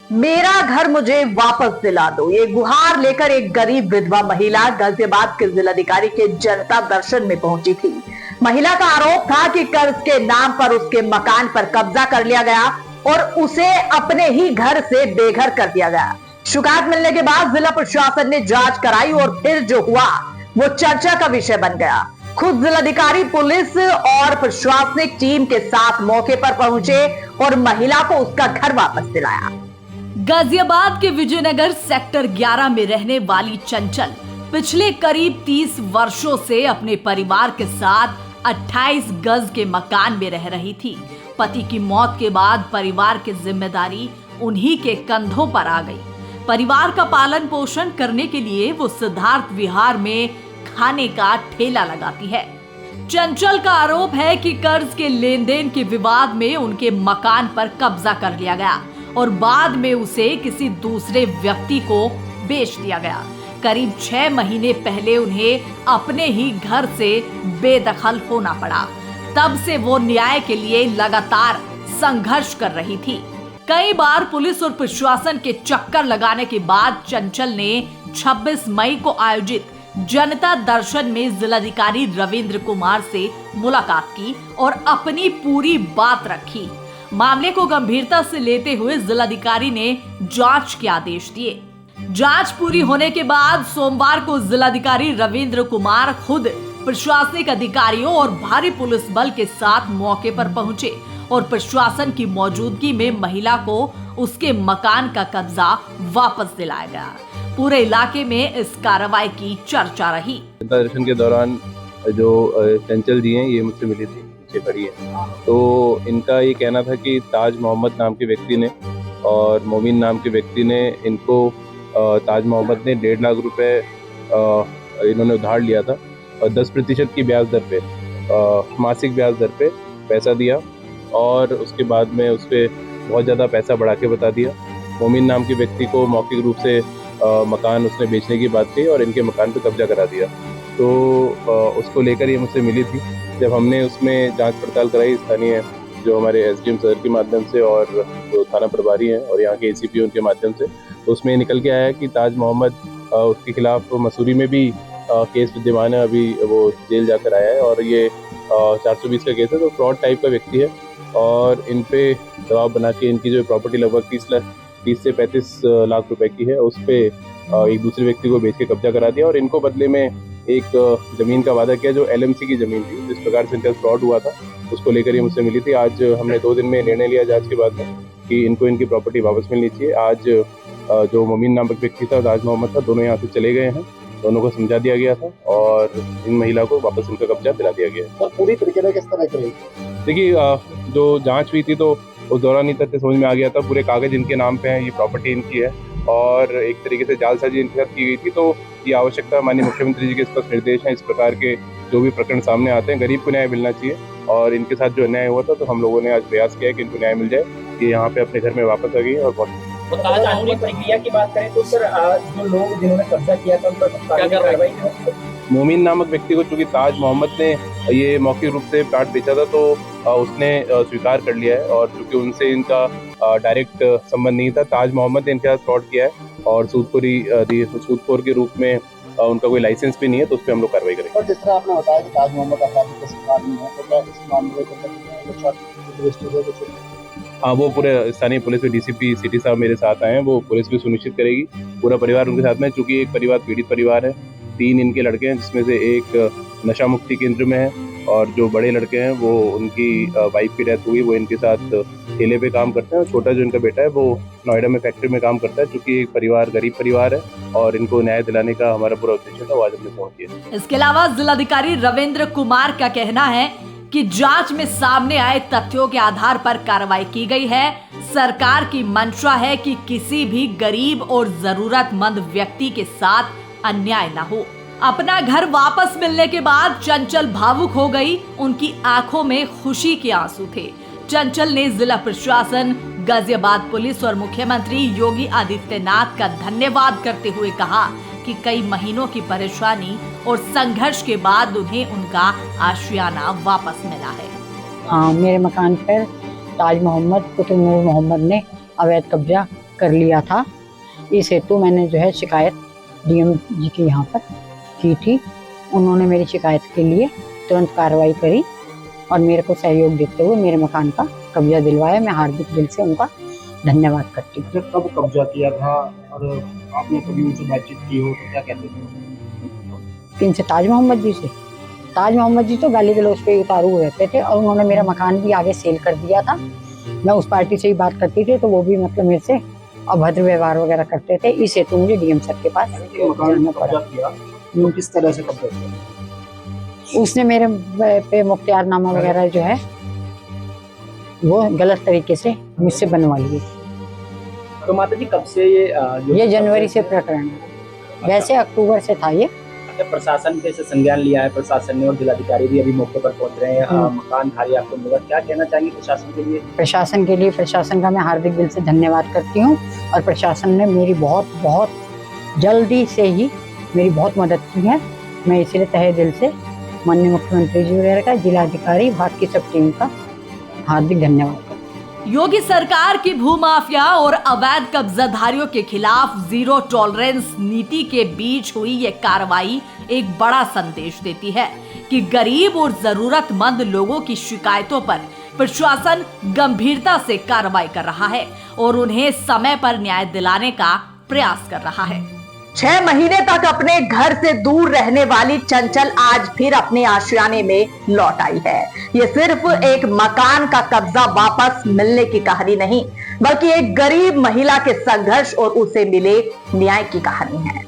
मेरा घर मुझे वापस दिला दो, ये गुहार लेकर एक गरीब विधवा महिला गाजियाबाद के जिलाधिकारी के जनता दर्शन में पहुंची थी। महिला का आरोप था कि कर्ज के नाम पर उसके मकान पर कब्जा कर लिया गया और उसे अपने ही घर से बेघर कर दिया गया। शिकायत मिलने के बाद जिला प्रशासन ने जांच कराई और फिर जो हुआ वो चर्चा का विषय बन गया। खुद जिलाधिकारी पुलिस और प्रशासनिक टीम के साथ मौके पर पहुंचे और महिला को उसका घर वापस दिलाया। गाजियाबाद के विजयनगर सेक्टर 11 में रहने वाली चंचल पिछले करीब 30 वर्षों से अपने परिवार के साथ 28 गज के मकान में रह रही थी। पति की मौत के बाद परिवार की जिम्मेदारी उन्हीं के कंधों पर आ गई। परिवार का पालन पोषण करने के लिए वो सिद्धार्थ विहार में खाने का ठेला लगाती है। चंचल का आरोप है कि कर्ज के लेन देन के विवाद में उनके मकान पर कब्जा कर लिया गया और बाद में उसे किसी दूसरे व्यक्ति को बेच दिया गया। करीब 6 महीने पहले उन्हें अपने ही घर से बेदखल होना पड़ा। तब से वो न्याय के लिए लगातार संघर्ष कर रही थी। कई बार पुलिस और प्रशासन के चक्कर लगाने के बाद चंचल ने 26 मई को आयोजित जनता दर्शन में जिलाधिकारी रविंद्र कुमार से मुलाकात की और अपनी पूरी बात रखी। मामले को गंभीरता से लेते हुए जिलाधिकारी ने जांच के आदेश दिए। जांच पूरी होने के बाद सोमवार को जिलाधिकारी रविंद्र कुमार खुद प्रशासनिक अधिकारियों और भारी पुलिस बल के साथ मौके पर पहुंचे और प्रशासन की मौजूदगी में महिला को उसके मकान का कब्जा वापस दिलाया गया। पूरे इलाके में इस कार्रवाई की चर्चा रही। जनता दर्शन के दौरान जो चंचल जी हैं ये मुझसे मिली थी, पीछे खड़ी है। तो इनका ये कहना था कि ताज मोहम्मद नाम के व्यक्ति ने और मोमिन नाम के व्यक्ति ने इनको ताज मोहम्मद ने 1.5 लाख रुपए इन्होंने उधार लिया था और 10% की ब्याज दर पे मासिक ब्याज दर पे पैसा दिया और उसके बाद में उस पर बहुत ज़्यादा पैसा बढ़ा के बता दिया। मोमिन नाम के व्यक्ति को मौखिक रूप से मकान उसने बेचने की बात कही और इनके मकान पे कब्जा करा दिया। तो उसको लेकर ये मुझसे मिली थी। जब हमने उसमें जांच पड़ताल कराई स्थानीय जो हमारे एसडीएम सर के माध्यम से और जो थाना प्रभारी हैं और यहाँ के एसीपी उनके माध्यम से, तो उसमें निकल के आया कि ताज मोहम्मद उसके खिलाफ मसूरी में भी केस विद्यमान है, अभी वो जेल जाकर आया है और ये 420 का केस है। तो फ्रॉड टाइप का व्यक्ति है और इन पे दबाव बना के इनकी जो प्रॉपर्टी लगभग 30 से 35 लाख रुपए की है, उस पे एक दूसरे व्यक्ति को बेच के कब्जा करा दिया और इनको बदले में एक जमीन का वादा किया जो एलएमसी की जमीन थी। जिस प्रकार से इनका फ्रॉड हुआ था उसको लेकर ये मुझसे मिली थी। आज हमने 2 दिन में निर्णय लिया जांच के बाद में कि इनको इनकी प्रॉपर्टी वापस मिलनी चाहिए। आज जो मोमिन नामक व्यक्ति था, ताज मोहम्मद था, दोनों यहाँ से चले गए हैं। दोनों को समझा दिया गया था और इन महिला को वापस इनका कब्जा दिला दिया गया है। सर पूरी तरीके से किस तरह करेगी? देखिए, जो जांच हुई थी तो उस दौरान ही तथ्य समझ में आ गया था। पूरे कागज इनके नाम पे हैं, ये प्रॉपर्टी इनकी है और एक तरीके से जालसाजी इनके साथ की गई थी। तो ये आवश्यकता माननीय मुख्यमंत्री जी के स्पष्ट निर्देश हैं। इस प्रकार के जो भी प्रकरण सामने आते हैं, गरीब को न्याय मिलना चाहिए और इनके साथ जो अन्याय हुआ था तो हम लोगों ने आज प्रयास किया कि इनको न्याय मिल जाए। ये यहाँ पे अपने घर में वापस आ गई और बहुत कानूनी प्रक्रिया की बात करें तो सर जो लोग जिन्होंने कब्जा किया था उन पर कार्रवाई मोमिन नामक व्यक्ति को चूंकि ताज मोहम्मद ने ये मौखिक रूप से प्लाट बेचा था तो उसने स्वीकार कर लिया है और चूंकि उनसे इनका डायरेक्ट संबंध नहीं था, ताज मोहम्मद ने इनके साथ फ्रॉड किया है और सूदखोर के रूप में उनका कोई लाइसेंस भी नहीं है, तो उस पर हम लोग कार्रवाई करेंगे। और जिस तरह आपने बताया कि ताज मोहम्मद अपराधी के शिकार नहीं है, तो क्या इस मामले में हाँ, वो पूरे स्थानीय पुलिस में डीसीपी सिटी साहब मेरे साथ आए हैं। वो पुलिस भी सुनिश्चित करेगी, पूरा परिवार उनके साथ में। चूंकि एक परिवार पीड़ित परिवार है, 3 इनके लड़के हैं जिसमें से एक नशा मुक्ति केंद्र में है और जो बड़े लड़के हैं वो उनकी वाइफ की डेथ हुई, वो इनके साथ ठेले पे काम करते हैं और छोटा जो इनका बेटा है वो नोएडा में फैक्ट्री में काम करता है। चूंकि एक परिवार गरीब परिवार है और इनको न्याय दिलाने का हमारा पूरा उद्देश्य था, वो आज हमने पूर्ण किया। इसके अलावा जिलाधिकारी रविंद्र कुमार का कहना है कि जांच में सामने आए तथ्यों के आधार पर कार्रवाई की गई है। सरकार की मंशा है कि किसी भी गरीब और जरूरतमंद व्यक्ति के साथ अन्याय न हो। अपना घर वापस मिलने के बाद चंचल भावुक हो गई। उनकी आंखों में खुशी के आंसू थे। चंचल ने जिला प्रशासन, गाजियाबाद पुलिस और मुख्यमंत्री योगी आदित्यनाथ का धन्यवाद करते हुए कहा कि कई महीनों की परेशानी और संघर्ष के बाद उन्हें उनका आशियाना वापस मिला है। हाँ, मेरे मकान पर ताज मोहम्मद पुत्र नूर मोहम्मद ने अवैध कब्जा कर लिया था। इस हेतु मैंने जो है शिकायत डीएम जी के यहाँ पर की थी। उन्होंने मेरी शिकायत के लिए तुरंत कार्रवाई करी और मेरे को सहयोग देते हुए मेरे मकान का कब्जा दिलवाया। मैं हार्दिक दिल से उनका धन्यवाद करती हूँ। जब कब कब्जा किया था और आपने कभी उनसे बातचीत की हो तो क्या कहते थे? इनसे ताज मोहम्मद जी से। ताज मोहम्मद जी तो गाली गलौज पे उतारू रहते थे और उन्होंने मेरा मकान भी आगे सेल कर दिया था। मैं उस पार्टी से ही बात करती थी तो वो भी मतलब मेरे से अभद्र व्यवहार वगैरह करते थे। इस हेतु मुझे डीएम सर के पास मकान कब्जा किया तो किस तरह से कब्जा किया? उसने मेरे पे मुख्तियारनामा वगैरह जो है वो गलत तरीके से मुझसे बनवा लिए। तो माता जी कब से ये जनवरी से प्रकरण है। वैसे अक्टूबर से था ये। प्रशासन के से संज्ञान लिया है प्रशासन ने और जिलाधिकारी भी अभी मौके पर पहुंच रहे हैं। मकान खाली आपको मिला, क्या कहना चाहेंगे प्रशासन के लिए? प्रशासन का मैं हार्दिक दिल से धन्यवाद करती हूँ और प्रशासन ने मेरी बहुत जल्दी से ही मेरी बहुत मदद की है। मैं इसलिए तहे दिल से माननीय मुख्यमंत्री जी वगैरह का, जिलाधिकारी, बाकी सब टीम का हार्दिक धन्यवाद। योगी सरकार की भूमाफिया और अवैध कब्जाधारियों के खिलाफ जीरो टॉलरेंस नीति के बीच हुई ये कार्रवाई एक बड़ा संदेश देती है कि गरीब और जरूरतमंद लोगों की शिकायतों पर प्रशासन गंभीरता से कार्रवाई कर रहा है और उन्हें समय पर न्याय दिलाने का प्रयास कर रहा है। 6 महीने तक अपने घर से दूर रहने वाली चंचल आज फिर अपने आशियाने में लौट आई है। ये सिर्फ एक मकान का कब्जा वापस मिलने की कहानी नहीं, बल्कि एक गरीब महिला के संघर्ष और उसे मिले न्याय की कहानी है।